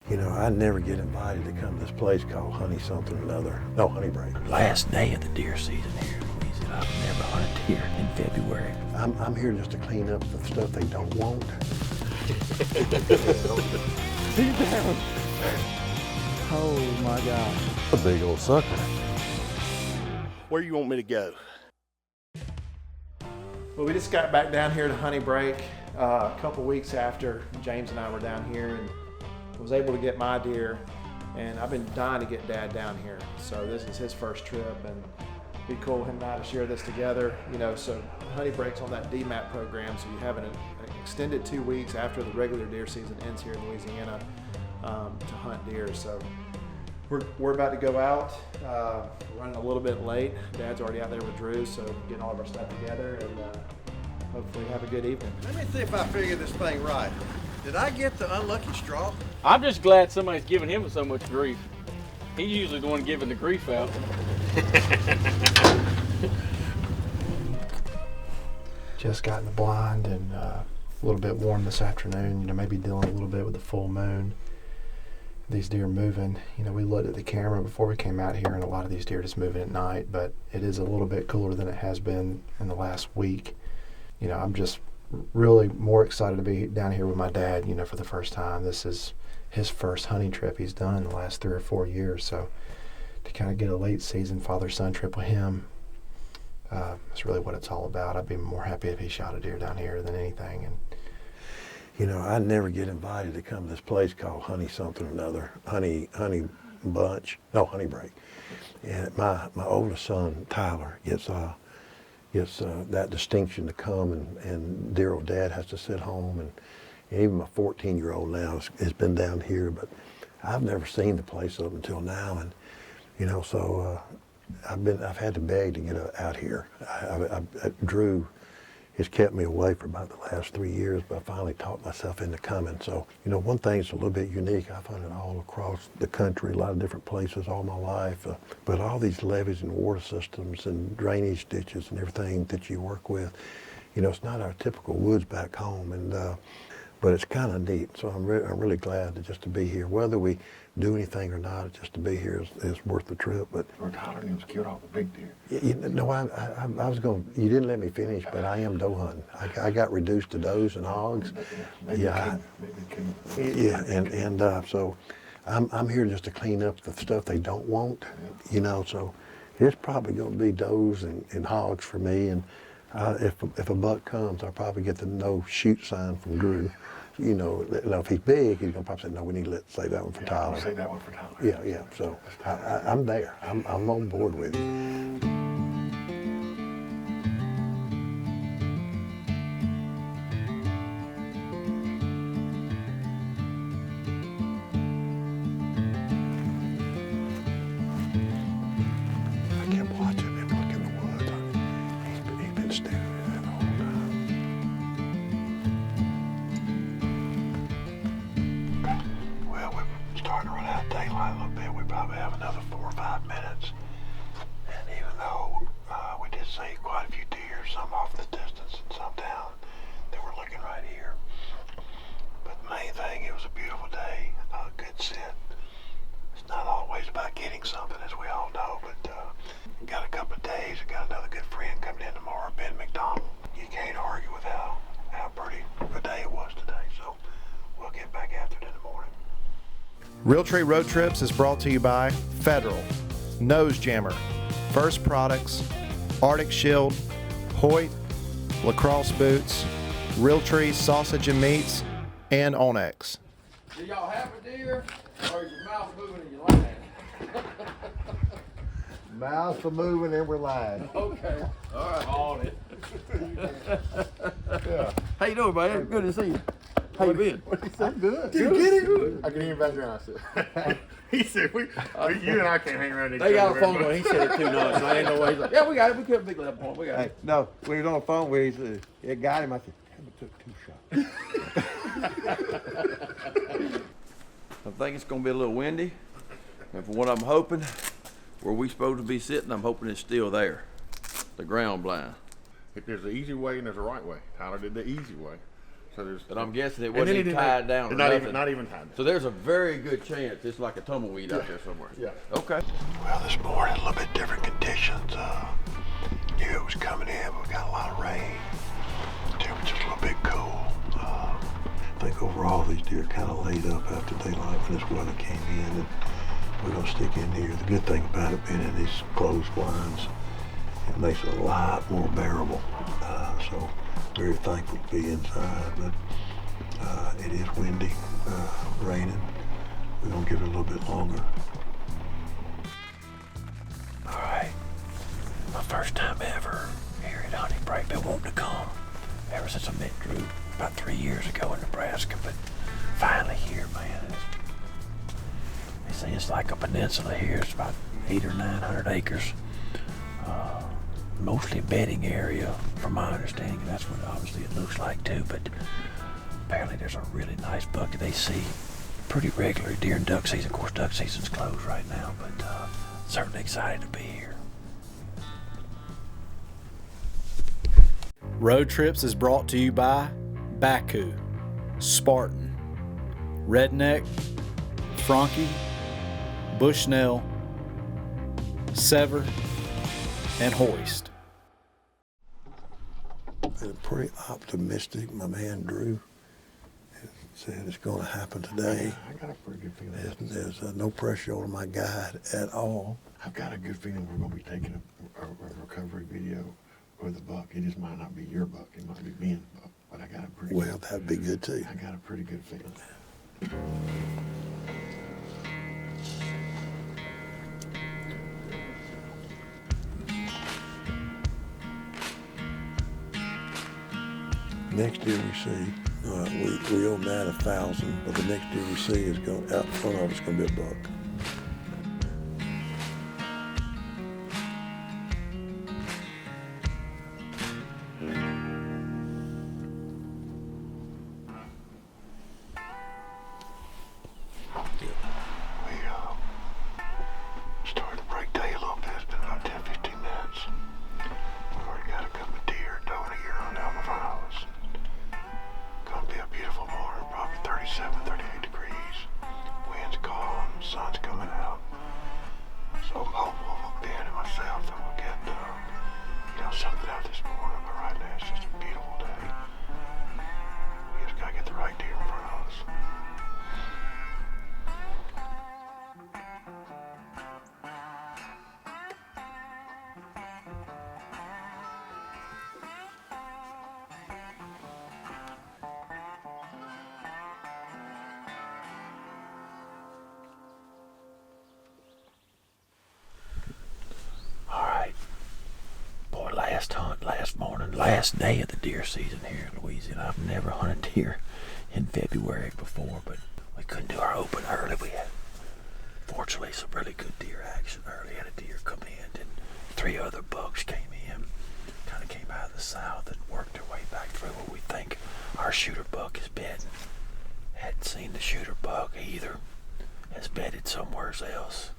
You know, I never get invited to come to this place called Honey Something or Another. No, Honey Break. Last day of the deer season here in Louisiana. I've never hunted deer in February. I'm here just to clean up the stuff they don't want. Sit down. Oh my God. A big old sucker. Where you want me to go? Well, we just got back down here to Honey Break a couple weeks after James and I were down here, and was able to get my deer, and I've been dying to get Dad down here. So this is his first trip, and it'd be cool him and I to share this together. You know, so Honey Break's on that DMAP program, so you have an extended 2 weeks after the regular deer season ends here in Louisiana to hunt deer. So we're about to go out, running a little bit late. Dad's already out there with Drew, so getting all of our stuff together, and hopefully have a good evening. Let me see if I figure this thing right. Did I get the unlucky straw? I'm just glad somebody's giving him so much grief. He's usually the one giving the grief out. Just got in the blind and a little bit warm this afternoon, you know, maybe dealing a little bit with the full moon. These deer moving, you know, we looked at the camera before we came out here, and a lot of these deer just moving at night, but it is a little bit cooler than it has been in the last week. You know, I'm just really more excited to be down here with my dad, you know, for the first time. This is his first hunting trip he's done in the last 3 or 4 years, so to kind of get a late season father-son trip with him, it's really what it's all about. I'd be more happy if he shot a deer down here than anything. And You know, I never get invited to come to this place called Honey Something or Another. Honey Bunch. No, Honey Break. And my oldest son, Tyler, gets that distinction to come, and dear old Dad has to sit home, and even my 14-year-old now has been down here, but I've never seen the place up until now, and you know, so I've had to beg to get out here. Drew has kept me away for about the last 3 years, but I finally talked myself into coming. So, you know, one thing that's a little bit unique, I've hunted all across the country, a lot of different places all my life, but all these levees and water systems and drainage ditches and everything that you work with, you know, it's not our typical woods back home, and but it's kind of neat. So I'm really glad to be here. Whether we do anything or not, just to be here is worth the trip. But Tyler was killed off a big deer. you know, I was going. You didn't let me finish, but I am doe hunting. I got reduced to does and hogs. So I'm here just to clean up the stuff they don't want. You know, so it's probably going to be does and hogs for me. And if a buck comes, I'll probably get the no shoot sign from Drew. You know, if he's big, he's gonna probably say, no, we need to save that one for Tyler. Save that one for Tyler. Yeah. So I'm there. I'm on board with you. I kept watching him look in the woods. He's been staring at that all the time. Well, we're starting to run out of daylight a little bit. We probably have another 4 or 5 minutes. And even though we did see quite a few deer, some off in the distance and some down, they were looking right here. But the main thing, it was a beautiful day, a good sit. It's not always about getting something, as we all know, but got a couple of days. I got another good friend coming in tomorrow, Ben McDonald. You can't argue with how pretty a day it was today. So we'll get back after it in the morning. Realtree Road Trips is brought to you by Federal, Nose Jammer, First Products, Arctic Shield, Hoyt, Lacrosse Boots, Realtree Sausage and Meats, and Onyx. Do y'all have a deer, or is your mouth moving and you're lying? Mouths are moving and we're lying. Okay, all right. On it. Yeah. How you doing, buddy? Good to see you. How you been? I'm good. Did you get it? I can hear him back there. I said, he said, you and I can't hang around each other. They got a phone call. He said it too nice. I ain't no way. He's like, yeah, we got it. We couldn't pick it up on. We got it. No, when he was on the phone with it got him. I said, damn, it took 2 shots. I think it's going to be a little windy, and from what I'm hoping, where we supposed to be sitting, I'm hoping it's still there, the ground blind. If there's an easy way and there's a right way. Tyler did the easy way. So there's. But I'm guessing it and wasn't then he even didn't tied make- down or Not nothing. even, not even tied down. So there's a very good chance it's like a tumbleweed out there somewhere. Yeah. Okay. Well, this morning, a little bit different conditions. Knew it was coming in, but we got a lot of rain. Temperature's a little bit cool. I think overall these deer kind of laid up after daylight when this weather came in, and we're gonna stick in here. The good thing about it being in these closed blinds, it makes it a lot more bearable. So very thankful to be inside, but it is windy, raining. We're gonna give it a little bit longer. All right. My first time ever here at Hunting Break. Been wanting to come ever since I met Drew about 3 years ago in Nebraska, but finally here, man. They say it's like a peninsula here. It's about 800 or 900 acres. Mostly bedding area, from my understanding. That's what obviously it looks like too, but apparently there's a really nice buck that they see pretty regularly during duck season. Of course, duck season's closed right now, but certainly excited to be here. Road Trips is brought to you by Baku, Spartan, Redneck, Frankie, Bushnell, Sever, and Hoist. Been pretty optimistic. My man Drew said it's going to happen today. I got a pretty good feeling. There's no pressure on my guide at all. I've got a good feeling we're going to be taking a recovery video with the buck. It just might not be your buck. It might be Ben's buck. But I got a pretty Well, that'd be good too. I got a pretty good feeling. Next deer we see, we own that 1,000, but the next deer we see is going out in front of us going to be a buck. We started to break day a little bit. It's been about 10, 15 minutes. We've already got a couple of deer doing a year on down the front of us. Gonna be a beautiful morning, probably 37, 38 degrees. Wind's calm, sun's coming out. So I'm hopeful, Ben and myself, that we'll get, something out this morning. But right now, it's just a beautiful day. We just gotta get the right deer in front of us. All right. Boy, last hunt, last morning, last day of the deer season here in Louisiana. I've never hunted deer in February before, but we couldn't do our open early. We had, fortunately, some really good deer action early. Had a deer come in, and 3 other bucks came in. Kind of came out of the south and worked their way back through where we think our shooter buck is bedding. Hadn't seen the shooter buck either. Has bedded somewhere else,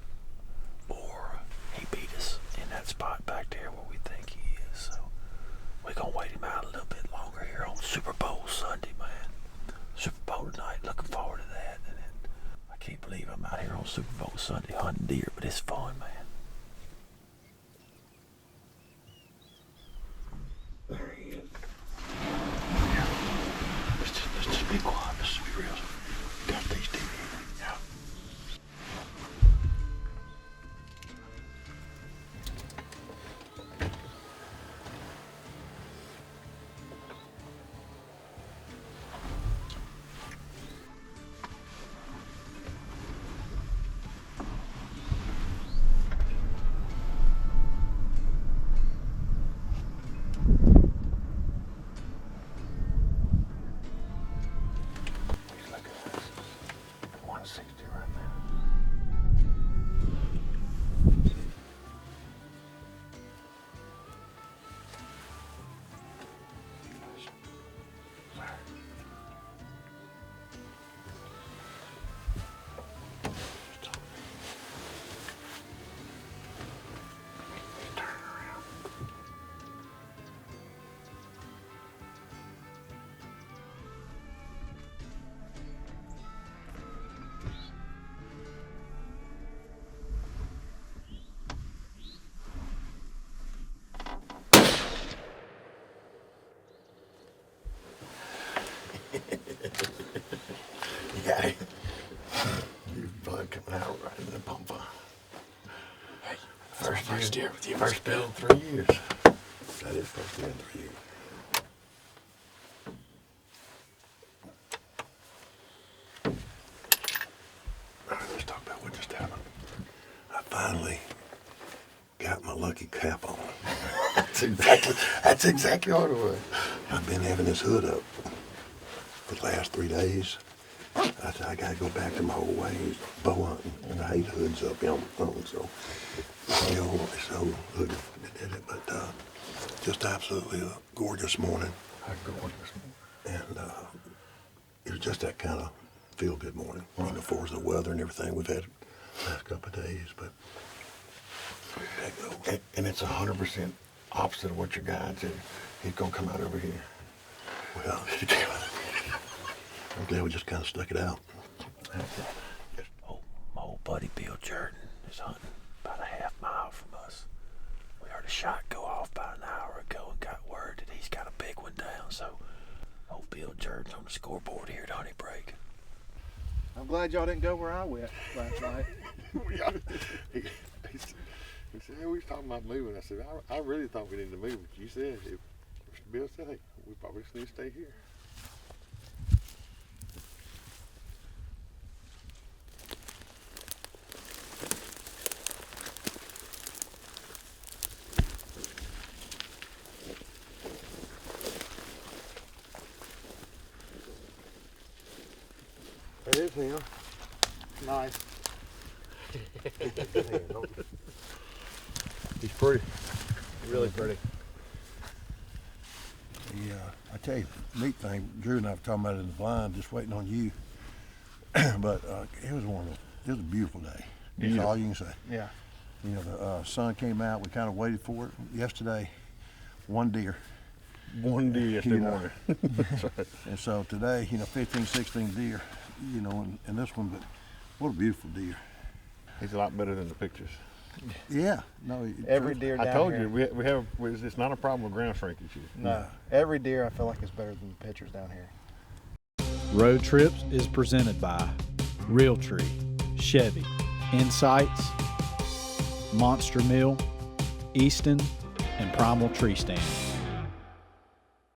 or he beat us in that spot back there where we think he is. So we're gonna wait him out a little bit longer here on Super Bowl Sunday, man. Super Bowl tonight, looking forward to that. And then, I can't believe I'm out here on Super Bowl Sunday hunting deer, but it's fun, man. There he is. Yeah. Let's just be quiet. Let's just be real. Got these deer. Yeah. Look at this. 160 right now. Now right in the pump fund. Hey, first year with you, First year in 3 years. That is first year in 3 years. All right, let's talk about what just happened. I finally got my lucky cap on. That's exactly what it was. I've been having this hood up for the last 3 days. I said, I gotta go back to my old ways, bow hunting, and I hate hoods up on my phone, so the old hood that did it, but just absolutely a gorgeous morning. And it was just that kind of feel-good morning, even before the weather and everything we've had the last couple of days, but and it's 100% opposite of what your guide said. He's gonna come out over here. Well, I'm glad we just kind of stuck it out. Oh, my old buddy Bill Jordan is hunting about a half mile from us. We heard a shot go off about an hour ago and got word that he's got a big one down. So, old Bill Jordan's on the scoreboard here at Honey Break. I'm glad y'all didn't go where I went last night. He said, hey, we was talking about moving. I said, I really thought we needed to move, but you said, Mr. Bill said, hey, we probably just need to stay here. That is him. Nice. He's pretty. Really pretty. Yeah, I tell you, neat thing, Drew and I were talking about it in the blind, just waiting on you. But it was it was a beautiful day. That's all you can say. Yeah. You know, the sun came out, we kind of waited for it. Yesterday, one deer. One deer yesterday morning. And so today, 15, 16 deer, and this one, but what a beautiful deer. He's a lot better than the pictures. Yeah, no. Every deer down I told here. you, it's not a problem with ground shrinkage. No. Every deer I feel like is better than the pictures down here. Road Trips is presented by Realtree, Chevy, Insights, Monster Mill, Easton, and Primal Tree Stand.